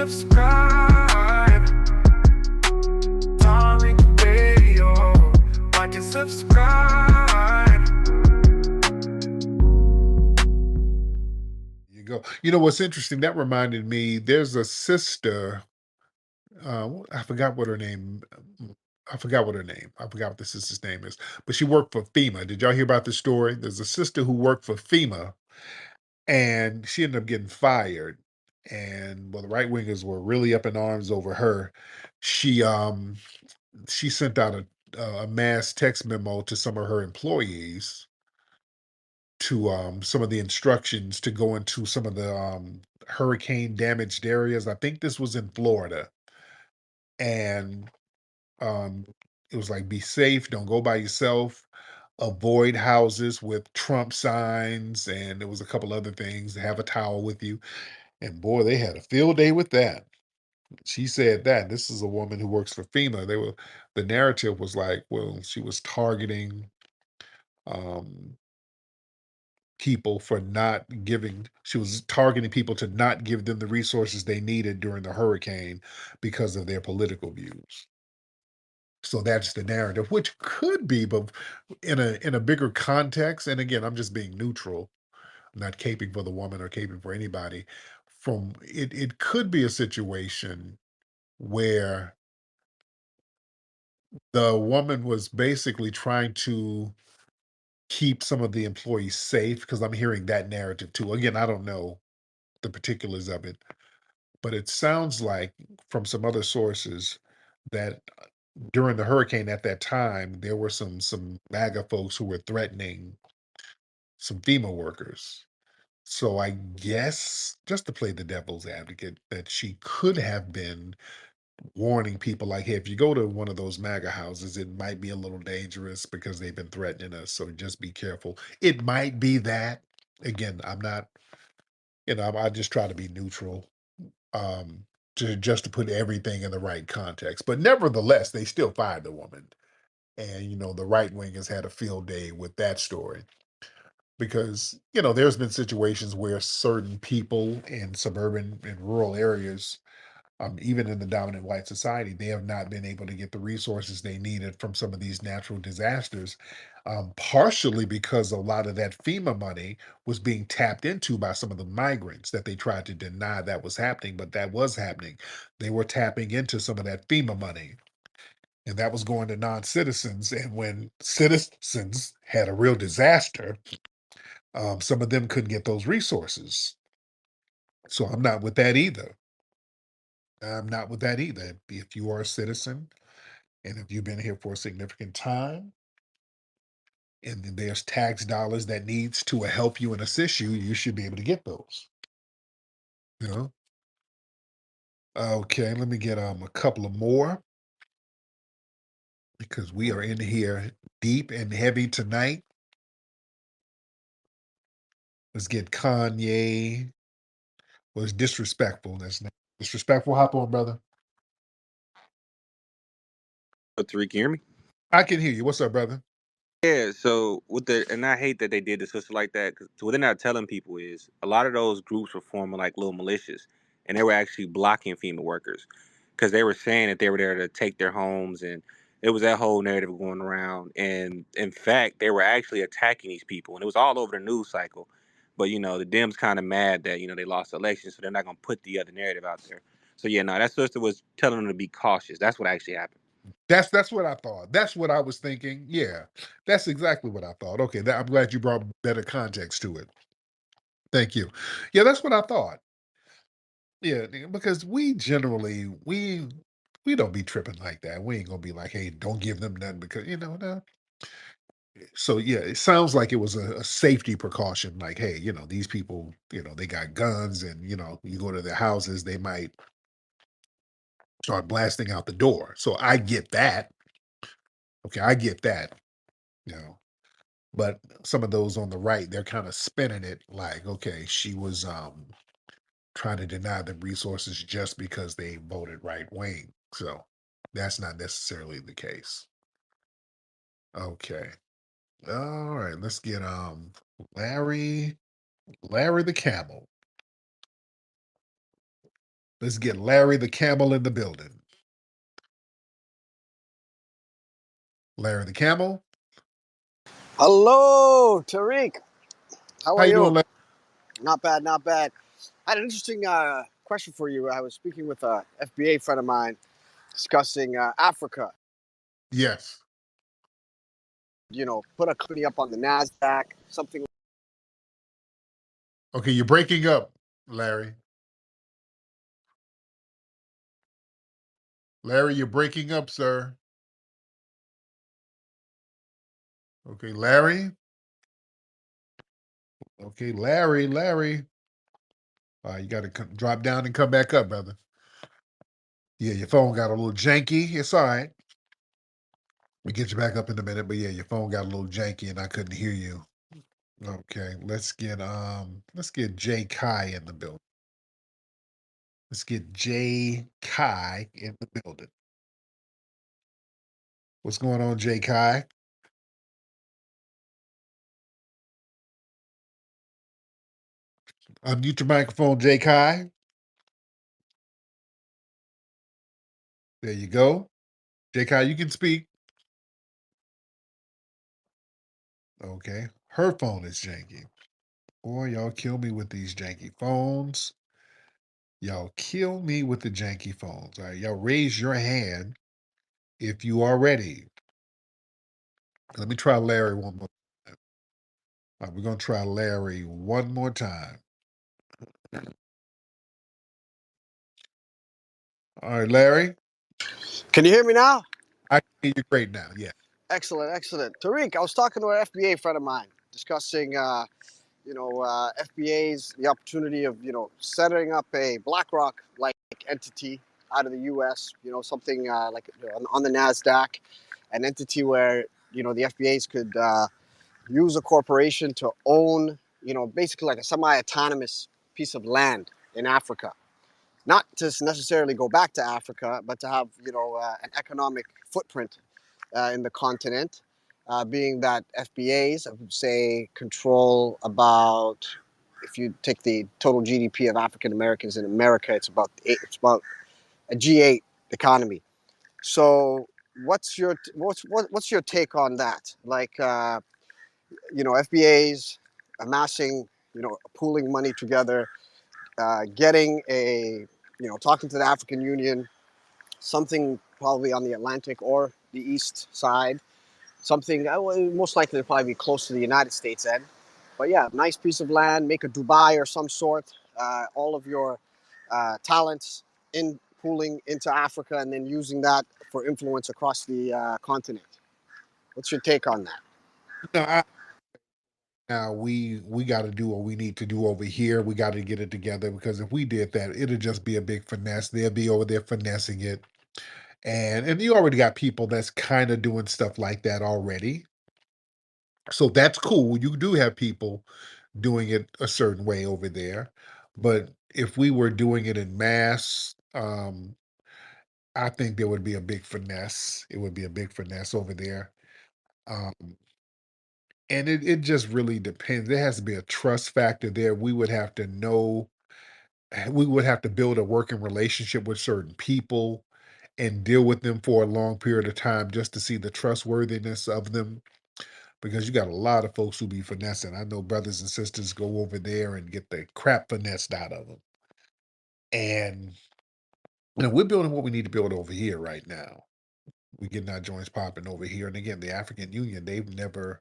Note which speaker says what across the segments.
Speaker 1: subscribe. Tariq Radio. Like and subscribe.
Speaker 2: You go. You know what's interesting? That reminded me. There's a sister. I forgot what her name. I forgot what her name. I forgot what the sister's name is. But she worked for FEMA. Did y'all hear about this story? There's a sister who worked for FEMA, and she ended up getting fired. And well, the right wingers were really up in arms over her. She um she sent out a mass text memo to some of her employees to some of the instructions to go into some of the hurricane damaged areas. I think this was in Florida, and um it was like, be safe, don't go by yourself, avoid houses with Trump signs, and there was a couple other things, have a towel with you. And boy, they had a field day with that. She said that this is a woman who works for FEMA. The narrative was like, well, she was targeting um people for not giving she was targeting people to not give them the resources they needed during the hurricane because of their political views. So that's the narrative, which could be, but in a bigger context, and again, I'm just being neutral, I'm not caping for the woman or caping for anybody. It could be a situation where the woman was basically trying to keep some of the employees safe, because I'm hearing that narrative too. Again, I don't know the particulars of it, but it sounds like from some other sources that during the hurricane at that time, there were some MAGA folks who were threatening some FEMA workers. So I guess, just to play the devil's advocate, that she could have been warning people like, hey, if you go to one of those MAGA houses, it might be a little dangerous because they've been threatening us. So just be careful. It might be that. Again, I'm not, I just try to be neutral, um, to just to put everything in the right context. But nevertheless, they still fired the woman. And the right wing has had a field day with that story, because there's been situations where certain people in suburban and rural areas, even in the dominant white society, they have not been able to get the resources they needed from some of these natural disasters, partially because a lot of that FEMA money was being tapped into by some of the migrants that they tried to deny that was happening, but that was happening. They were tapping into some of that FEMA money, and that was going to non-citizens. And when citizens had a real disaster, some of them couldn't get those resources. So I'm not with that either. I'm not with that either. If you are a citizen, and if you've been here for a significant time, and then there's tax dollars that needs to help you and assist you, you should be able to get those. You know. Okay, let me get a couple of more, because we are in here deep and heavy tonight. Let's get Kanye. Was disrespectful. That's not disrespectful. Hop on, brother.
Speaker 3: Tariq, can you hear me?
Speaker 2: I can hear you. What's up, brother?
Speaker 3: Yeah, so and I hate that they did the sister like that. Cause what they're not telling people is a lot of those groups were forming like little militias, and they were actually blocking FEMA workers because they were saying that they were there to take their homes, and it was that whole narrative going around. And in fact, they were actually attacking these people, and it was all over the news cycle. But the Dems kind of mad that they lost the election, so they're not gonna put the other narrative out there. So yeah, no, that sister was telling them to be cautious. That's what actually happened.
Speaker 2: That's what I thought. That's what I was thinking. Yeah, that's exactly what I thought. Okay, I'm glad you brought better context to it. Thank you. Yeah, that's what I thought. Yeah, because we generally we don't be tripping like that. We ain't gonna be like, hey, don't give them nothing, because no. So yeah, it sounds like it was a safety precaution. Like, hey, these people, they got guns, and you go to their houses, they might start blasting out the door. So I get that. Okay, I get that. You know, but some of those on the right, they're kind of spinning it like, okay, she was trying to deny them resources just because they voted right wing. So that's not necessarily the case. Okay. All right, let's get Larry Larry the Camel. Let's get Larry the Camel in the building. Larry the Camel.
Speaker 4: Hello, Tariq. How
Speaker 2: How
Speaker 4: are
Speaker 2: you doing,
Speaker 4: you?
Speaker 2: Larry?
Speaker 4: Not bad, not bad. I had an interesting question for you. I was speaking with a FBA friend of mine discussing Africa.
Speaker 2: Yes.
Speaker 4: Put a company up on the NASDAQ, something.
Speaker 2: Okay, you're breaking up, Larry. Larry, you're breaking up, sir. Okay, Larry. Okay, Larry. You got to drop down and come back up, brother. Yeah, your phone got a little janky. It's all right. We get you back up in a minute, but yeah, your phone got a little janky and I couldn't hear you. Okay, let's get Jay Kai in the building. Let's get Jay Kai in the building. What's going on, Jay Kai? Unmute your microphone, Jay Kai. There you go. Jay Kai, you can speak. Okay. Her phone is janky. Boy, y'all kill me with these janky phones. Y'all kill me with the janky phones. All right, y'all raise your hand if you are ready. Let me try Larry one more time. All right, we're going to try Larry one more time. All right, Larry.
Speaker 4: Can you hear me now?
Speaker 2: I can hear you great now. Yeah.
Speaker 4: Excellent, excellent. Tariq, I was talking to an FBA friend of mine discussing, FBA's the opportunity of setting up a BlackRock-like entity out of the U.S. Something like on the NASDAQ, an entity where the FBAs could use a corporation to own, basically like a semi-autonomous piece of land in Africa. Not to necessarily go back to Africa, but to have, an economic footprint in the continent, being that FBAs, I would say, control about, if you take the total GDP of African Americans in America, it's about a G8 economy. So, what's your take on that? Like, FBAs amassing, pooling money together, getting talking to the African Union, something probably on the Atlantic or the East side, something most likely to probably be close to the United States end. But yeah, nice piece of land, make a Dubai or some sort, all of your talents in pooling into Africa and then using that for influence across the continent. What's your take on that?
Speaker 2: No, now we got to do what we need to do over here. We got to get it together because if we did that, it'd just be a big finesse. They'll be over there finessing it, and you already got people that's kind of doing stuff like that already. So that's cool. You do have people doing it a certain way over there, but if we were doing it in mass, I think there would be a big finesse. It would be a big finesse over there. Um, and it just really depends. There has to be a trust factor there. We would have to know, we would have to build a working relationship with certain people and deal with them for a long period of time just to see the trustworthiness of them. Because you got a lot of folks who be finessing. I know brothers and sisters go over there and get the crap finessed out of them. And we're building what we need to build over here right now. We're getting our joints popping over here. And again, the African Union, they've never,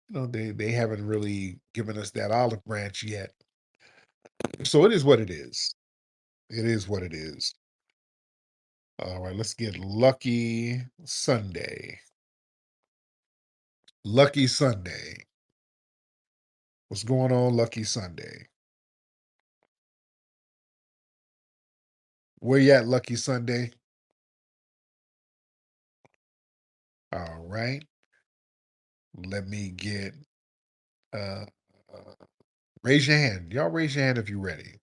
Speaker 2: they haven't really given us that olive branch yet. So it is what it is. It is what it is. All right, let's get Lucky Sunday. Lucky Sunday. What's going on, Lucky Sunday? Where you at, Lucky Sunday? All right. Let me get uh, raise your hand. Y'all raise your hand if you're ready.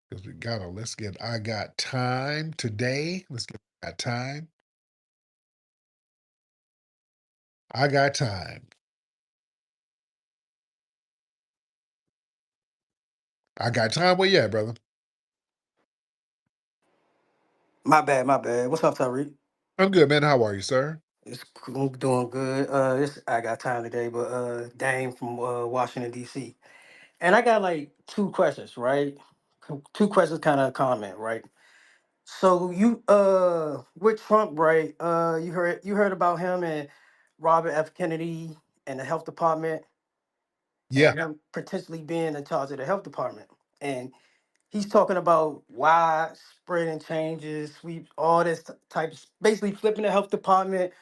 Speaker 2: Because we gotta let's get I got time today. Let's get I got time. I got time. I got time. Where you at, brother?
Speaker 5: My bad, my bad. What's up, Tariq?
Speaker 2: I'm good, man. How are you, sir?
Speaker 5: It's cool, doing good. This I got time today, but Dame from Washington D.C. And I got like two questions, right? Two questions, kind of comment, right? So you with Trump, right? You heard about him and Robert F. Kennedy and the health department
Speaker 2: Yeah.
Speaker 5: and him potentially being in charge of the health department. And he's talking about widespreading changes, sweep all this types, basically flipping the health department,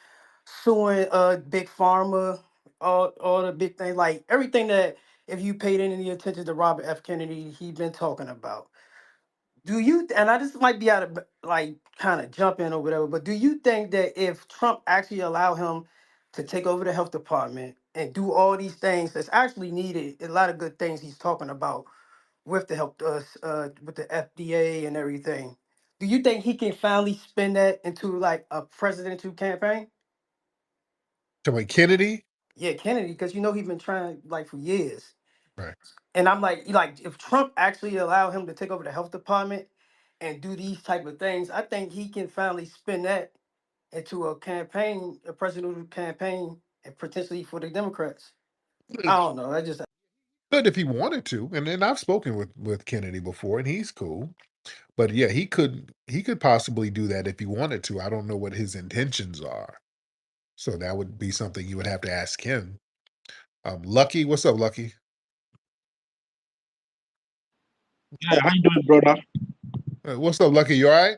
Speaker 5: suing big pharma, all the big things, like everything that if you paid any attention to Robert F. Kennedy, he been talking about. Do you and I just might be out of like kind of jumping or whatever, but do you think that if Trump actually allow him to take over the health department and do all these things that's actually needed, a lot of good things he's talking about with the help with the FDA and everything. Do you think he can finally spin that into like a presidential campaign?
Speaker 2: To my Kennedy?
Speaker 5: Yeah, Kennedy, because you know he's been trying like for years.
Speaker 2: Right.
Speaker 5: And I'm like, if Trump actually allow him to take over the health department and do these type of things, I think he can finally spin that into a campaign, a presidential campaign, and potentially for the Democrats. I don't know. I just
Speaker 2: Good if he wanted to. And I've spoken with Kennedy before, and he's cool. But yeah, he could possibly do that if he wanted to. I don't know what his intentions are. So that would be something you would have to ask him. Lucky, what's up, Lucky?
Speaker 6: Yeah, how you doing, brother?
Speaker 2: What's up, Lucky? You all right?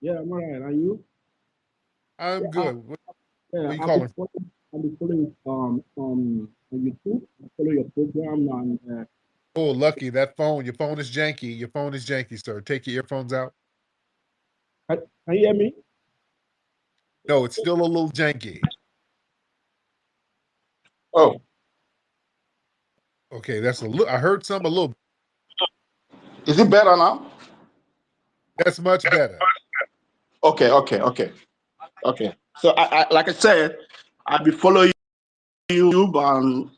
Speaker 6: Yeah, I'm alright. Are you?
Speaker 2: I'm
Speaker 6: Yeah,
Speaker 2: good. Where
Speaker 6: yeah.
Speaker 2: you calling from?
Speaker 6: I've been following on YouTube. I follow your program and
Speaker 2: Oh, Lucky, your phone is janky. Your phone is janky, sir. Take your earphones out.
Speaker 6: can you hear me?
Speaker 2: No, it's still a little janky.
Speaker 6: Oh,
Speaker 2: Okay, that's a little. I heard some a little.
Speaker 6: is it better now?
Speaker 2: That's much better.
Speaker 6: Okay. So I like I said, I've been following YouTube and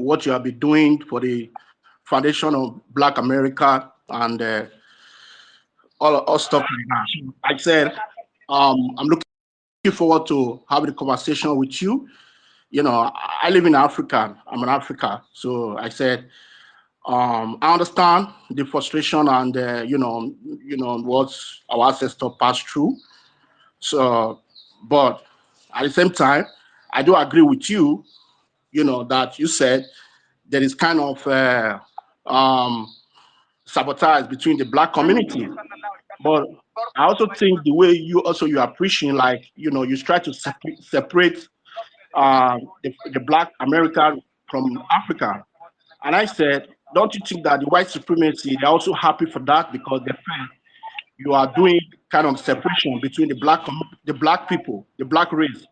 Speaker 6: what you have been doing for the Foundation of Black America and all stuff like that. So I said, I'm looking forward to having a conversation with you. I live in Africa. I'm an Africa. So I said, I understand the frustration and what our ancestors passed through. So, but at the same time, I do agree with you. That you said there is kind of sabotage between the black community. But I also think the way you are preaching, like you try to separate the black American from Africa. And I said, don't you think that the white supremacy, they're also happy for that because they feel you are doing kind of separation between the black people, the black race.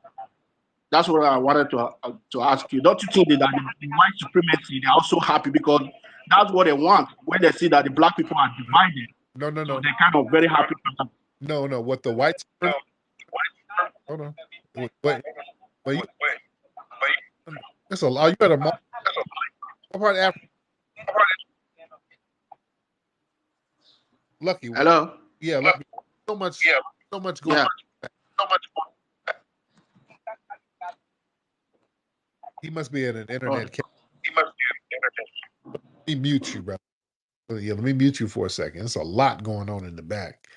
Speaker 6: That's what I wanted to ask you. Don't you think that the white supremacy, they're also happy because that's what they want when they see that the black people are divided.
Speaker 2: No, no,
Speaker 6: So
Speaker 2: no,
Speaker 6: they're kind of very happy for that.
Speaker 2: no. What the white supremacy? Hold on. Wait, wait. That's a lot. You better more part Africa. Lucky.
Speaker 6: Hello?
Speaker 2: Yeah, lucky. So much going.
Speaker 6: Yeah.
Speaker 2: He must be in an
Speaker 6: Oh,
Speaker 2: internet. Let me mute you, brother. Yeah, let me mute you for a second. There's a lot going on in the back.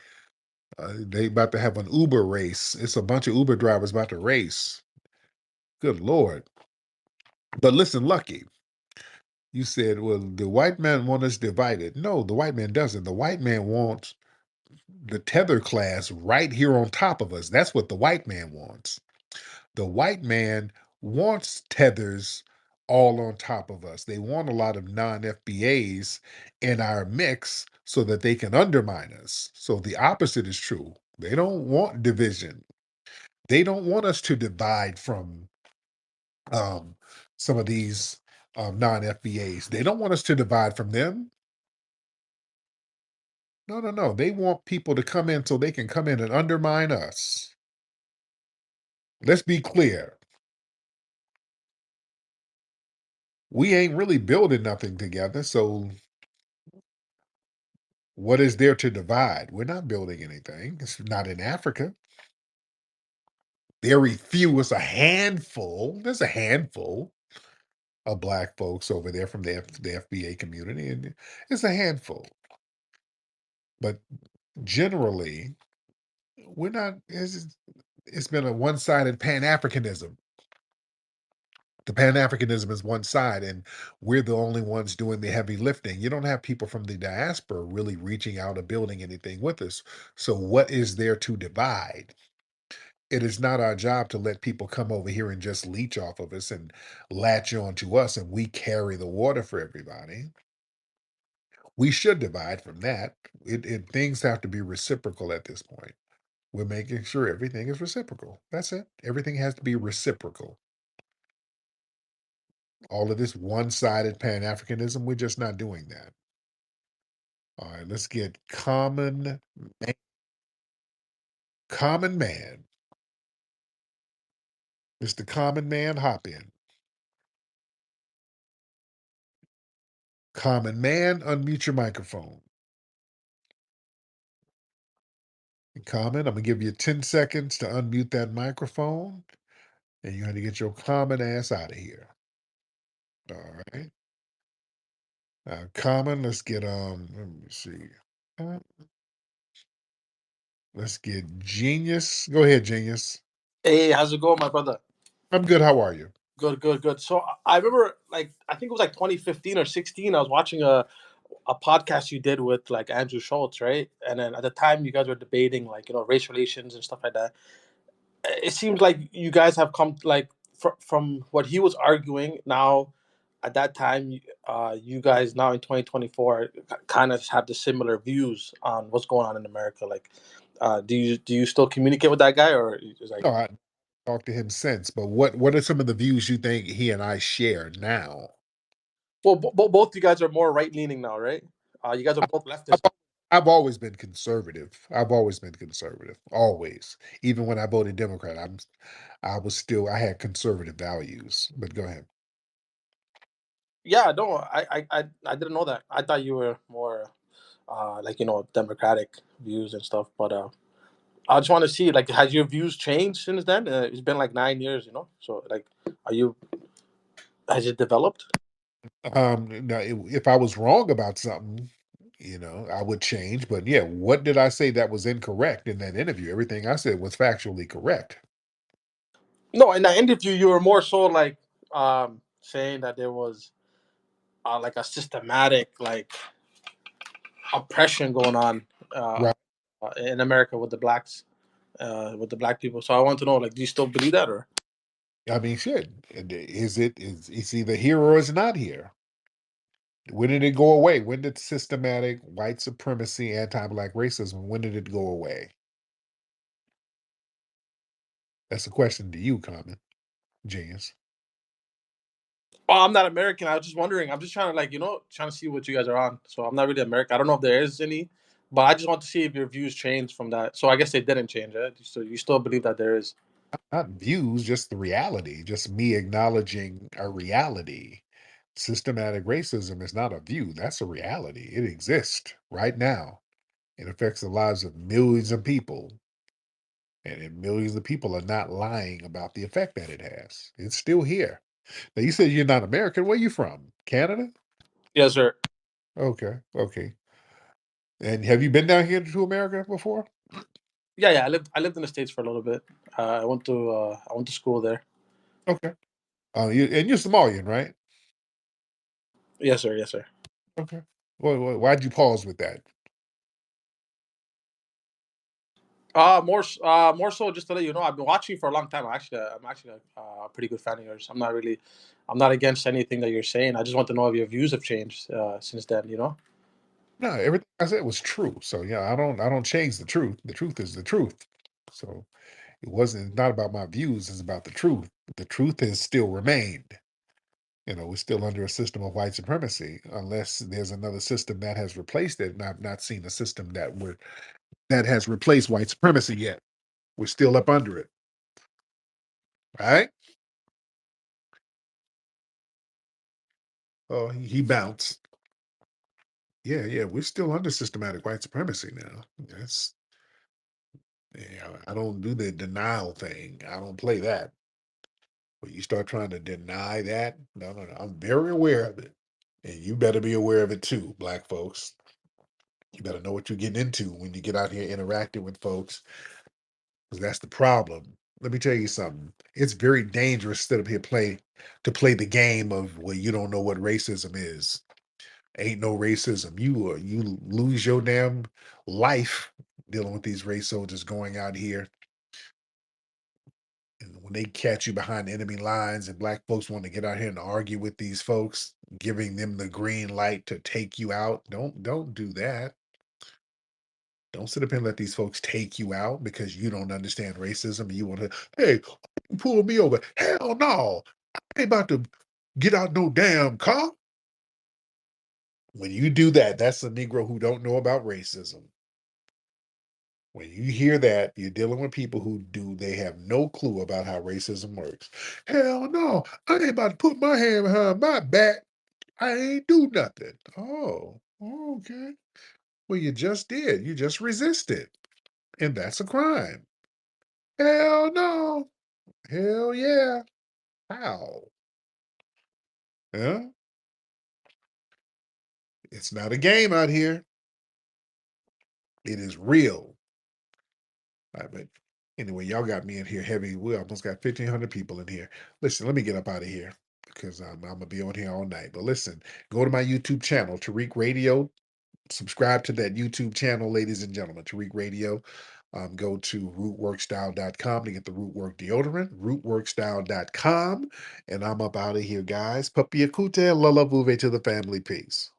Speaker 2: They about to have an Uber race. It's a bunch of Uber drivers about to race. Good Lord. But listen, Lucky, you said, well, the white man want us divided. No, the white man doesn't. The white man wants the tether class right here on top of us. That's what the white man wants. The white man wants tethers all on top of us. They want a lot of non-FBAs in our mix so that they can undermine us. So the opposite is true. They don't want division. They don't want us to divide from um, some of these non-FBAs. They don't want us to divide from them. No, no, no. They want people to come in so they can come in and undermine us. Let's be clear. We ain't really building nothing together. So What is there to divide? We're not building anything. It's not in Africa. Very few. It's a handful. There's a handful of black folks over there from the FBA community, and it's a handful. But generally, we're not. It's been a one-sided Pan-Africanism. The Pan-Africanism is one side, and we're the only ones doing the heavy lifting. You don't have people from the diaspora really reaching out or building anything with us. So, what is there to divide? It is not our job to let people come over here and just leech off of us and latch on to us, and we carry the water for everybody. We should divide from that. Things have to be reciprocal at this point. We're making sure everything is reciprocal. That's it. Everything has to be reciprocal. All of this one-sided Pan-Africanism, we're just not doing that. All right, let's get common man. Mr. Common Man, hop in. Common Man, unmute your microphone. Common, I'm gonna give you 10 seconds to unmute that microphone, and you're gonna get your common ass out of here. All right. Common, let's get let me see. Uh, let's get Genius. Go ahead, Genius.
Speaker 7: Hey, how's it going, my brother?
Speaker 2: I'm good. How are you?
Speaker 7: Good, good, good. So I remember, like, I think it was like 2015 or 16. I was watching a podcast you did with like Andrew Schultz, right? And then at the time, you guys were debating like race relations and stuff like that. It seems like you guys have come like from what he was arguing. Now, at that time, you guys now in 2024 kind of have the similar views on what's going on in America. Like, do you still communicate with that guy, or is like?
Speaker 2: No, I talked to him since, but what are some of the views you think he and I share now?
Speaker 7: Well, both you guys are more right leaning now, right? You guys are both
Speaker 2: I've,
Speaker 7: leftists.
Speaker 2: I've always been conservative. I've always been conservative. Always. Even when I voted Democrat, I had conservative values. But go ahead.
Speaker 7: Yeah, no, I didn't know that. I thought you were more like democratic views and stuff. But I just want to see, like, has your views changed since then? It's been like 9 years, So like, are you has it developed?
Speaker 2: Now, if I was wrong about something, I would change. But yeah, what did I say that was incorrect in that interview? Everything I said was factually correct.
Speaker 7: No, in that interview, you were more so like saying that there was like a systematic like oppression going on
Speaker 2: Right.
Speaker 7: in America with the blacks. With the black people. So I want to know, like, do you still believe that, or?
Speaker 2: I mean, shit. It's either here or it's not here. When did it go away? When did systematic white supremacy, anti-black racism, when did it go away? That's a question to you, Common Genius.
Speaker 7: Oh, I'm not American. I was just wondering. I'm just trying to like, trying to see what you guys are on. So I'm not really American. I don't know if there is any, but I just want to see if your views changed from that. So I guess they didn't change, right? So you still believe that there is.
Speaker 2: Not views, just the reality, just me acknowledging a reality. Systematic racism is not a view, that's a reality. It exists right now. It affects the lives of millions of people. And millions of people are not lying about the effect that it has. It's still here. Now, you said you're not American. Where you from? Canada?
Speaker 7: Yes, sir.
Speaker 2: Okay, okay. And have you been down here to America before?
Speaker 7: Yeah, yeah. I lived in the States for a little bit. I went to school there.
Speaker 2: Okay. And you're Somalian, right?
Speaker 7: Yes, sir. Yes, sir.
Speaker 2: Okay. Well, why'd you pause with that?
Speaker 7: More so just to let you know, I've been watching you for a long time. I'm actually a pretty good fan of yours. I'm not against anything that you're saying. I just want to know if your views have changed since then.
Speaker 2: No, everything I said was true. So yeah, I don't change the truth. The truth is the truth. So it's not about my views, it's about the truth. The truth has still remained. We're still under a system of white supremacy, unless there's another system that has replaced it. And I've not seen a system that has replaced white supremacy yet. We're still up under it. Right? Oh, he bounced. Yeah, we're still under systematic white supremacy now. That's I don't do the denial thing. I don't play that. But you start trying to deny that, no. I'm very aware of it. And you better be aware of it too, black folks. You better know what you're getting into when you get out here interacting with folks, because that's the problem. Let me tell you something. It's very dangerous to play the game of, well, you don't know what racism is. Ain't no racism. You lose your damn life dealing with these race soldiers going out here. And when they catch you behind enemy lines and black folks want to get out here and argue with these folks, giving them the green light to take you out, don't do that. Don't sit up and let these folks take you out because you don't understand racism and you want to, hey, pull me over. Hell no. I ain't about to get out no damn car. When you do that, that's a Negro who don't know about racism. When you hear that, you're dealing with people they have no clue about how racism works. Hell no, I ain't about to put my hand behind my back. I ain't do nothing. Oh, okay. Well, you just did. You just resisted. And that's a crime. Hell no. Hell yeah. How? Huh? It's not a game out here. It is real. All right, but anyway, y'all got me in here heavy. We almost got 1,500 people in here. Listen, let me get up out of here because I'm going to be on here all night. But listen, go to my YouTube channel, Tariq Radio. Subscribe to that YouTube channel, ladies and gentlemen, Tariq Radio. Go to rootworkstyle.com to get the Rootwork deodorant, rootworkstyle.com. And I'm up out of here, guys. Papi akute, lala vuve to the family. Peace.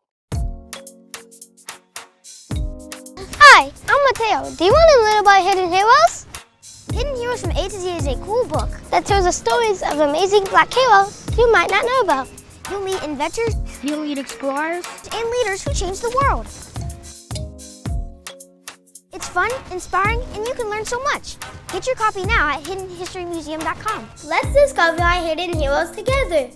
Speaker 8: Hi, I'm Mateo. Do you want to learn about Hidden Heroes? Hidden Heroes from A to Z is a cool book that tells the stories of amazing black heroes you might not know about. You'll meet inventors, you'll meet explorers, and leaders who change the world. It's fun, inspiring, and you can learn so much. Get your copy now at hiddenhistorymuseum.com. Let's discover our hidden heroes together.